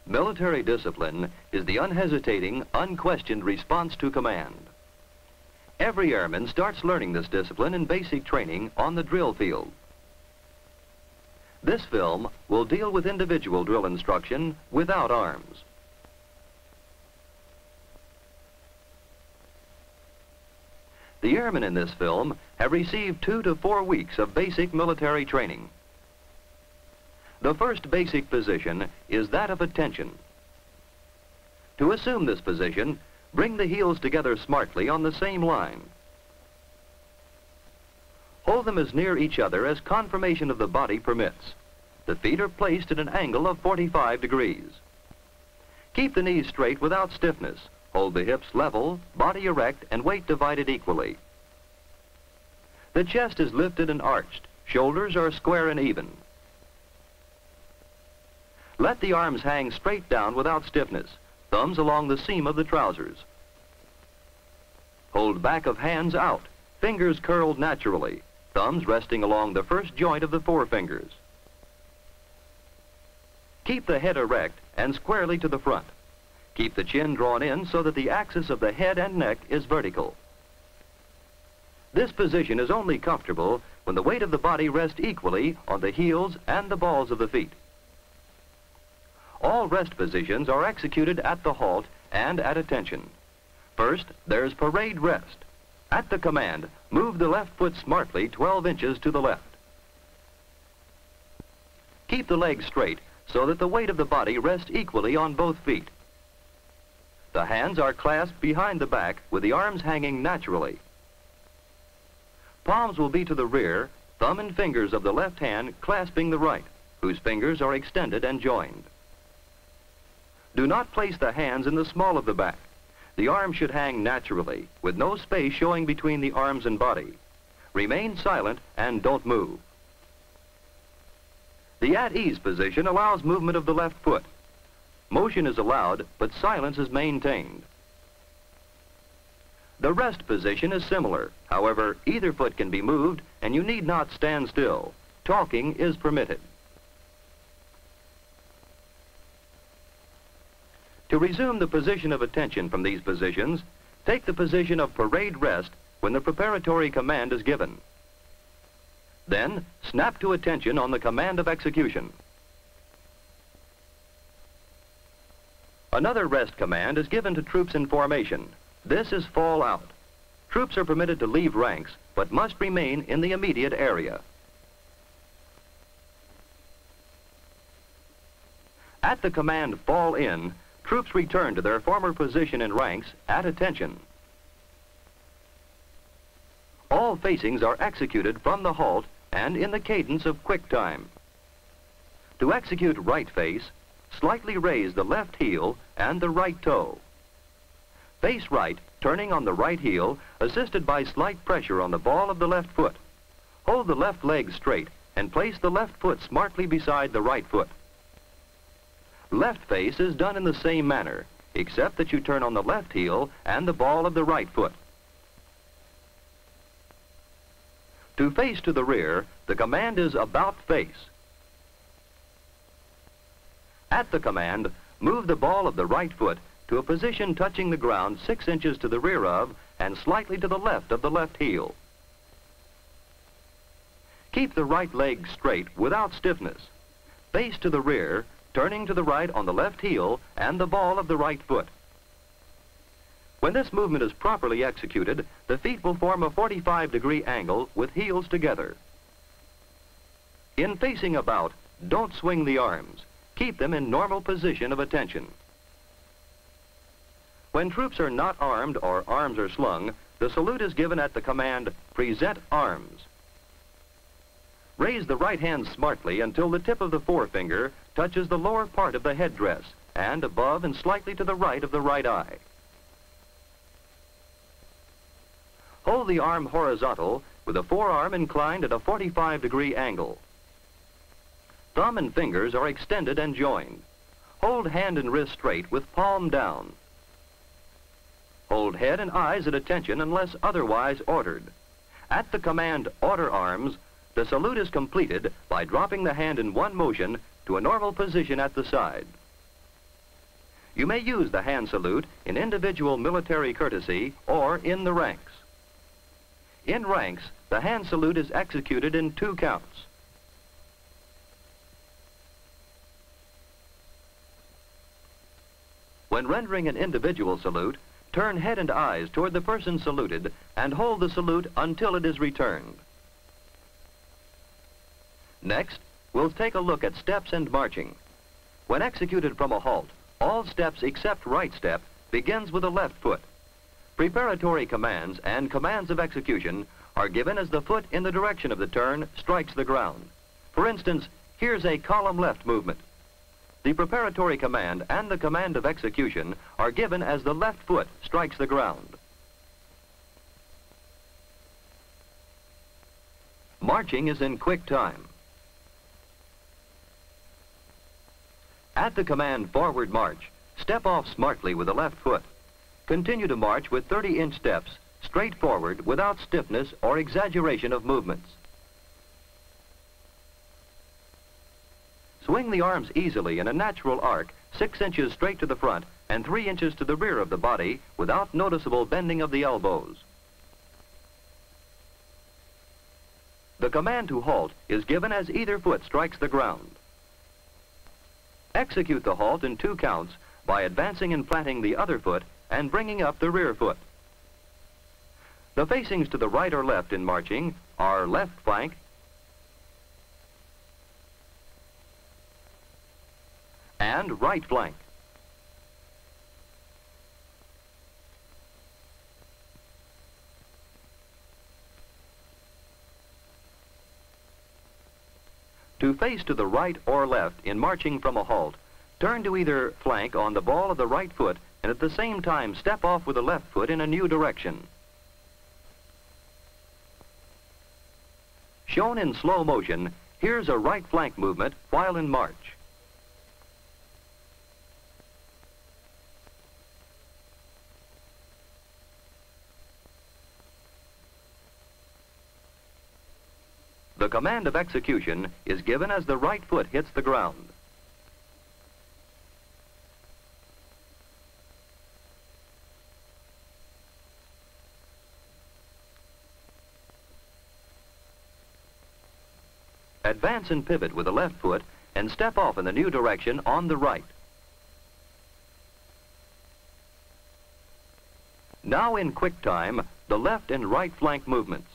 Military discipline is the unhesitating, unquestioned response to command. Every airman starts learning this discipline in basic training on the drill field. This film will deal with individual drill instruction without arms. The airmen in this film have received 2 to 4 weeks of basic military training. The first basic position is that of attention. To assume this position, bring the heels together smartly on the same line. Hold them as near each other as conformation of the body permits. The feet are placed at an angle of 45 degrees. Keep the knees straight without stiffness. Hold the hips level, body erect, and weight divided equally. The chest is lifted and arched. Shoulders are square and even. Let the arms hang straight down without stiffness, thumbs along the seam of the trousers. Hold back of hands out, fingers curled naturally, thumbs resting along the first joint of the forefingers. Keep the head erect and squarely to the front. Keep the chin drawn in so that the axis of the head and neck is vertical. This position is only comfortable when the weight of the body rests equally on the heels and the balls of the feet. All rest positions are executed at the halt and at attention. First, there's parade rest. At the command, move the left foot smartly 12 inches to the left. Keep the legs straight so that the weight of the body rests equally on both feet. The hands are clasped behind the back with the arms hanging naturally. Palms will be to the rear, thumb and fingers of the left hand clasping the right, whose fingers are extended and joined. Do not place the hands in the small of the back. The arms should hang naturally, with no space showing between the arms and body. Remain silent and don't move. The at-ease position allows movement of the left foot. Motion is allowed, but silence is maintained. The rest position is similar. However, either foot can be moved, and you need not stand still. Talking is permitted. To resume the position of attention from these positions, take the position of parade rest when the preparatory command is given. Then, snap to attention on the command of execution. Another rest command is given to troops in formation. This is fall out. Troops are permitted to leave ranks, but must remain in the immediate area. At the command fall in, troops return to their former position in ranks at attention. All facings are executed from the halt and in the cadence of quick time. To execute right face, slightly raise the left heel and the right toe. Face right, turning on the right heel, assisted by slight pressure on the ball of the left foot. Hold the left leg straight and place the left foot smartly beside the right foot. Left face is done in the same manner, except that you turn on the left heel and the ball of the right foot. To face to the rear, the command is about face. At the command, move the ball of the right foot to a position touching the ground 6 inches to the rear of and slightly to the left of the left heel. Keep the right leg straight without stiffness. Face to the rear, turning to the right on the left heel and the ball of the right foot. When this movement is properly executed, the feet will form a 45-degree angle with heels together. In facing about, don't swing the arms. Keep them in normal position of attention. When troops are not armed or arms are slung, the salute is given at the command, present arms. Raise the right hand smartly until the tip of the forefinger touches the lower part of the headdress and above and slightly to the right of the right eye. Hold the arm horizontal with the forearm inclined at a 45-degree angle. Thumb and fingers are extended and joined. Hold hand and wrist straight with palm down. Hold head and eyes at attention unless otherwise ordered. At the command, order arms, the salute is completed by dropping the hand in one motion to a normal position at the side. You may use the hand salute in individual military courtesy or in the ranks. In ranks, the hand salute is executed in 2 counts. When rendering an individual salute, turn head and eyes toward the person saluted and hold the salute until it is returned. Next, we'll take a look at steps and marching. When executed from a halt, all steps except right step begins with the left foot. Preparatory commands and commands of execution are given as the foot in the direction of the turn strikes the ground. For instance, here's a column left movement. The preparatory command and the command of execution are given as the left foot strikes the ground. Marching is in quick time. At the command forward march, step off smartly with the left foot. Continue to march with 30-inch steps, straight forward without stiffness or exaggeration of movements. Swing the arms easily in a natural arc, 6 inches straight to the front and 3 inches to the rear of the body without noticeable bending of the elbows. The command to halt is given as either foot strikes the ground. Execute the halt in 2 counts by advancing and planting the other foot and bringing up the rear foot. The facings to the right or left in marching are left flank and right flank. To face to the right or left in marching from a halt, turn to either flank on the ball of the right foot and at the same time step off with the left foot in a new direction. Shown in slow motion, here's a right flank movement while in march. The command of execution is given as the right foot hits the ground. Advance and pivot with the left foot and step off in the new direction on the right. Now in quick time, the left and right flank movements.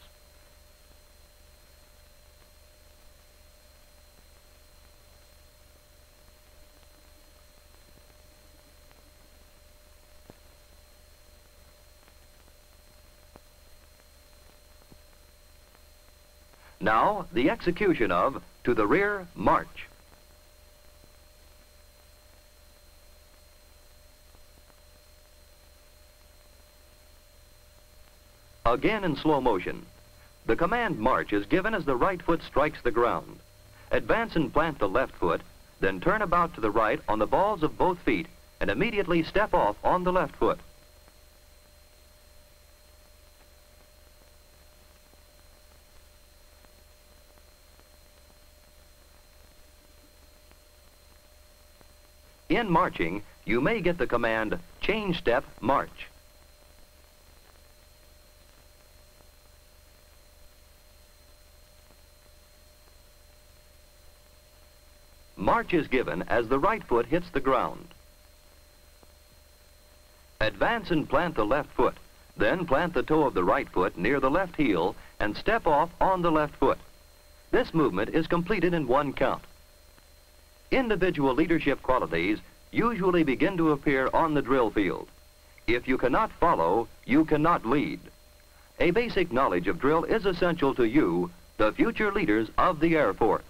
Now, the execution of to the rear march. Again in slow motion. The command march is given as the right foot strikes the ground. Advance and plant the left foot, then turn about to the right on the balls of both feet and immediately step off on the left foot. In marching, you may get the command, change step, march. March is given as the right foot hits the ground. Advance and plant the left foot, then plant the toe of the right foot near the left heel and step off on the left foot. This movement is completed in 1 count. Individual leadership qualities usually begin to appear on the drill field. If you cannot follow, you cannot lead. A basic knowledge of drill is essential to you, the future leaders of the Air Force.